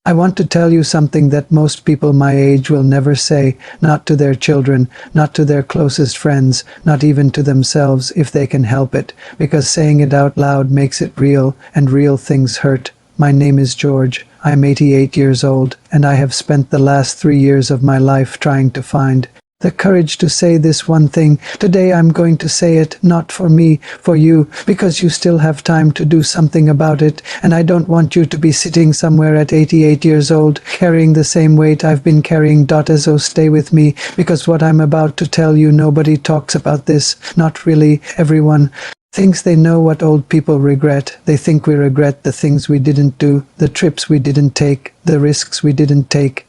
I want to tell you something that most people my age will never say, not to their children, not to their closest friends, not even to themselves if they can help it, because saying it out loud makes it real, and real things hurt. My name is George. I'm 88 years old, and I have spent the last 3 years of my life trying to find the courage to say this one thing. Today I'm going to say it, not for me, for you, because you still have time to do something about it, and I don't want you to be sitting somewhere at 88 years old, carrying the same weight I've been carrying. So stay with me, because what I'm about to tell you, nobody talks about this, not really. Everyone thinks they know what old people regret. They think we regret the things we didn't do, the trips we didn't take, the risks we didn't take,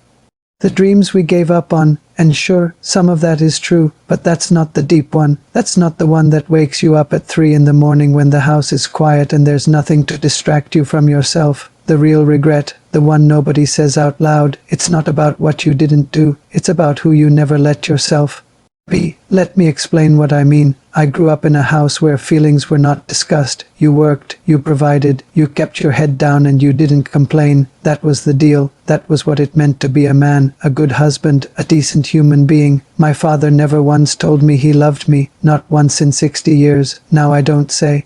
the dreams we gave up on. And sure, some of that is true, but that's not the deep one. That's not the one that wakes you up at 3 in the morning when the house is quiet and there's nothing to distract you from yourself. The real regret, the one nobody says out loud, it's not about what you didn't do, it's about who you never let yourself be. Let me explain what I mean. I grew up in a house where feelings were not discussed. You worked, you provided, you kept your head down, and you didn't complain. That was the deal. That was what it meant to be a man, a good husband, a decent human being. My father never once told me he loved me, not once in 60 years. Now I don't say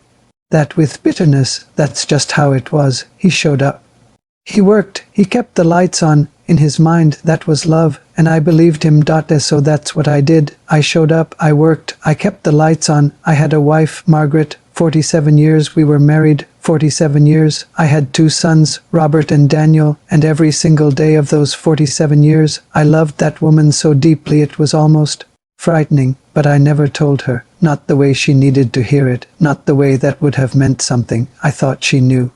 that with bitterness. That's just how it was. He showed up. He worked. He kept the lights on. In his mind, that was love, and I believed him. So that's what I did. I showed up, I worked, I kept the lights on. I had a wife, Margaret, 47 years we were married, 47 years. I had 2 sons, Robert and Daniel, and every single day of those 47 years, I loved that woman so deeply it was almost frightening. But I never told her, not the way she needed to hear it, not the way that would have meant something. I thought she knew.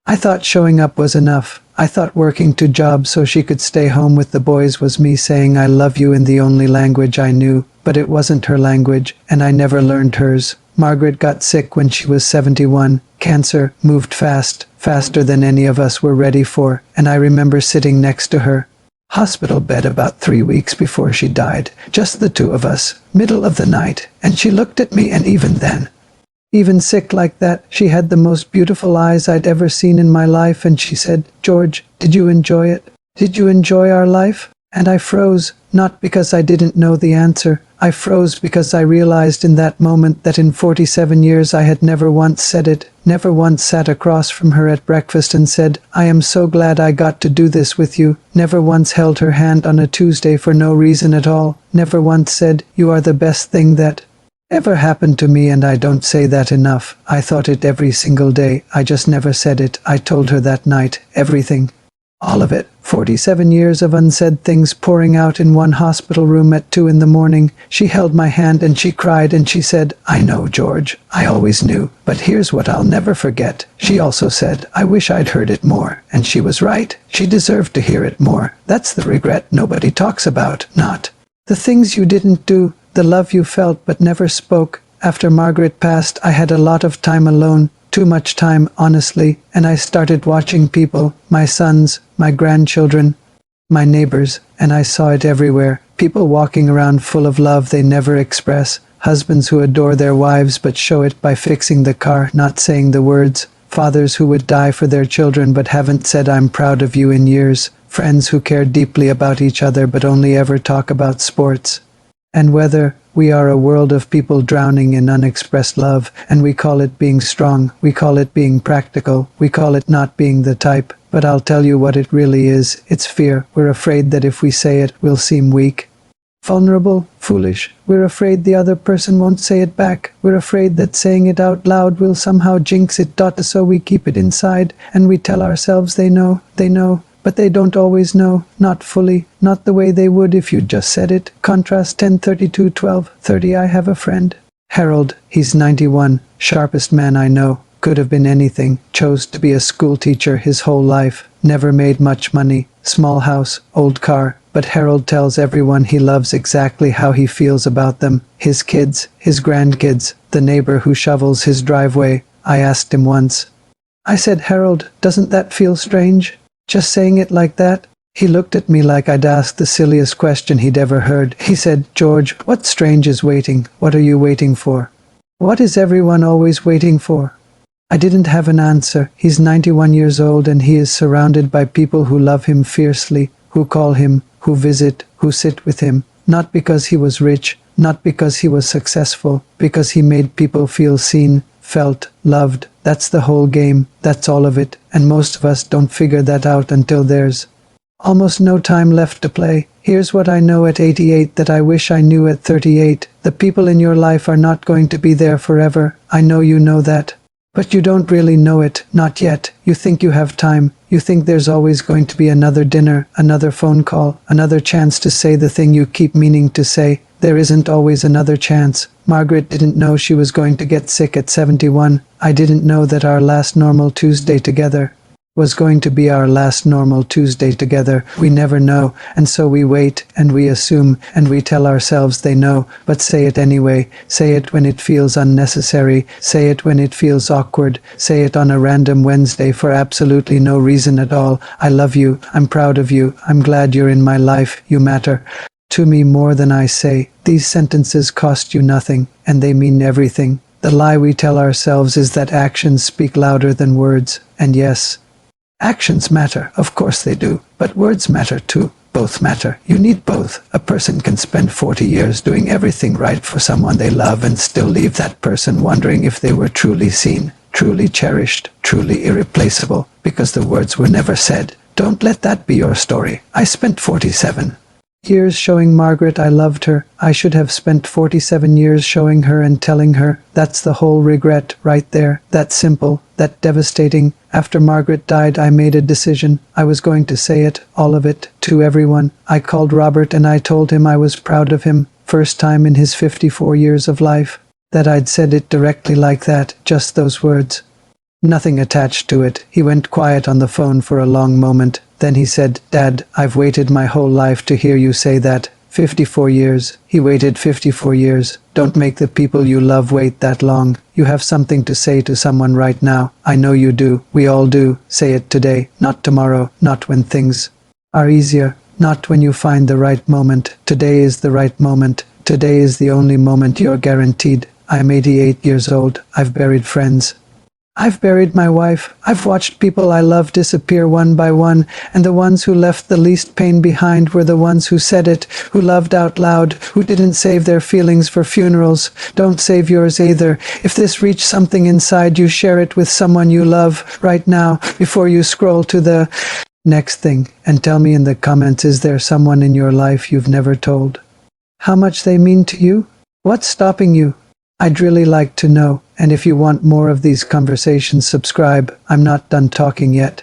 I thought showing up was enough. I thought working 2 jobs so she could stay home with the boys was me saying I love you in the only language I knew, but it wasn't her language, and I never learned hers. Margaret got sick when she was 71. Cancer moved fast, faster than any of us were ready for, and I remember sitting next to her hospital bed about 3 weeks before she died, just the 2 of us, middle of the night, and she looked at me, and even sick like that, she had the most beautiful eyes I'd ever seen in my life, and she said, "George, did you enjoy it? Did you enjoy our life?" And I froze, not because I didn't know the answer. I froze because I realized in that moment that in 47 years I had never once said it, never once sat across from her at breakfast and said, "I am so glad I got to do this with you," never once held her hand on a Tuesday for no reason at all, never once said, "You are the best thing that ever happened to me," and I don't say that enough. I thought it every single day. I just never said it. I told her that night, everything. All of it. 47 years of unsaid things pouring out in one hospital room at 2 in the morning. She held my hand and she cried and she said, "I know, George. I always knew. But here's what I'll never forget." She also said, "I wish I'd heard it more." And she was right. She deserved to hear it more. That's the regret nobody talks about. Not the things you didn't do, the love you felt but never spoke. After Margaret passed, I had a lot of time alone, too much time, honestly, and I started watching people, my sons, my grandchildren, my neighbors, and I saw it everywhere. People walking around full of love they never express, husbands who adore their wives but show it by fixing the car, not saying the words, fathers who would die for their children but haven't said "I'm proud of you" in years, friends who care deeply about each other but only ever talk about sports and weather. We are a world of people drowning in unexpressed love, and we call it being strong, we call it being practical, we call it not being the type. But I'll tell you what it really is. It's fear. We're afraid that if we say it, we'll seem weak, vulnerable, foolish. We're afraid the other person won't say it back. We're afraid that saying it out loud will somehow jinx it. So we keep it inside, and we tell ourselves they know, but they don't always know, not fully, not the way they would if you'd just said it. Contrast 10/32/12/30. I have a friend, Harold. He's 91, sharpest man I know. Could have been anything. Chose to be a school teacher his whole life. Never made much money. Small house, old car. But Harold tells everyone he loves exactly how he feels about them. His kids, his grandkids, the neighbor who shovels his driveway. I asked him once. I said, "Harold, doesn't that feel strange? Just saying it like that?" He looked at me like I'd asked the silliest question he'd ever heard. He said, "George, what strange is waiting? What are you waiting for? What is everyone always waiting for?" I didn't have an answer. He's 91 years old and he is surrounded by people who love him fiercely, who call him, who visit, who sit with him. Not because he was rich, not because he was successful, because he made people feel seen, felt, loved. That's the whole game, that's all of it, and most of us don't figure that out until there's almost no time left to play. Here's what I know at 88 that I wish I knew at 38. The people in your life are not going to be there forever. I know you know that. But you don't really know it, not yet. You think you have time. You think there's always going to be another dinner, another phone call, another chance to say the thing you keep meaning to say. There isn't always another chance. Margaret didn't know she was going to get sick at 71. I didn't know that our last normal Tuesday together was going to be our last normal Tuesday together. We never know, and so we wait, and we assume, and we tell ourselves they know, but say it anyway. Say it when it feels unnecessary. Say it when it feels awkward. Say it on a random Wednesday for absolutely no reason at all. I love you. I'm proud of you. I'm glad you're in my life. You matter to me more than I say. These sentences cost you nothing, and they mean everything. The lie we tell ourselves is that actions speak louder than words, and yes, actions matter, of course they do, but words matter too. Both matter. You need both. A person can spend 40 years doing everything right for someone they love and still leave that person wondering if they were truly seen, truly cherished, truly irreplaceable, because the words were never said. Don't let that be your story. I spent 47 years showing Margaret I loved her. I should have spent 47 years showing her and telling her. That's the whole regret right there. That simple, that devastating. After Margaret died, I made a decision. I was going to say it, all of it, to everyone. I called Robert and I told him I was proud of him. First time in his 54 years of life that I'd said it directly like that, just those words. Nothing attached to it. He went quiet on the phone for a long moment. Then he said, "Dad, I've waited my whole life to hear you say that. 54 years. He waited 54 years. Don't make the people you love wait that long. You have something to say to someone right now. I know you do. We all do. Say it today, not tomorrow, not when things are easier, not when you find the right moment. Today is the right moment. Today is the only moment you're guaranteed. I'm 88 years old. I've buried friends. I've buried my wife. I've watched people I love disappear one by one, and the ones who left the least pain behind were the ones who said it, who loved out loud, who didn't save their feelings for funerals. Don't save yours either. If this reached something inside you, share it with someone you love right now before you scroll to the next thing, and tell me in the comments, is there someone in your life you've never told how much they mean to you? What's stopping you? I'd really like to know, and if you want more of these conversations, subscribe. I'm not done talking yet.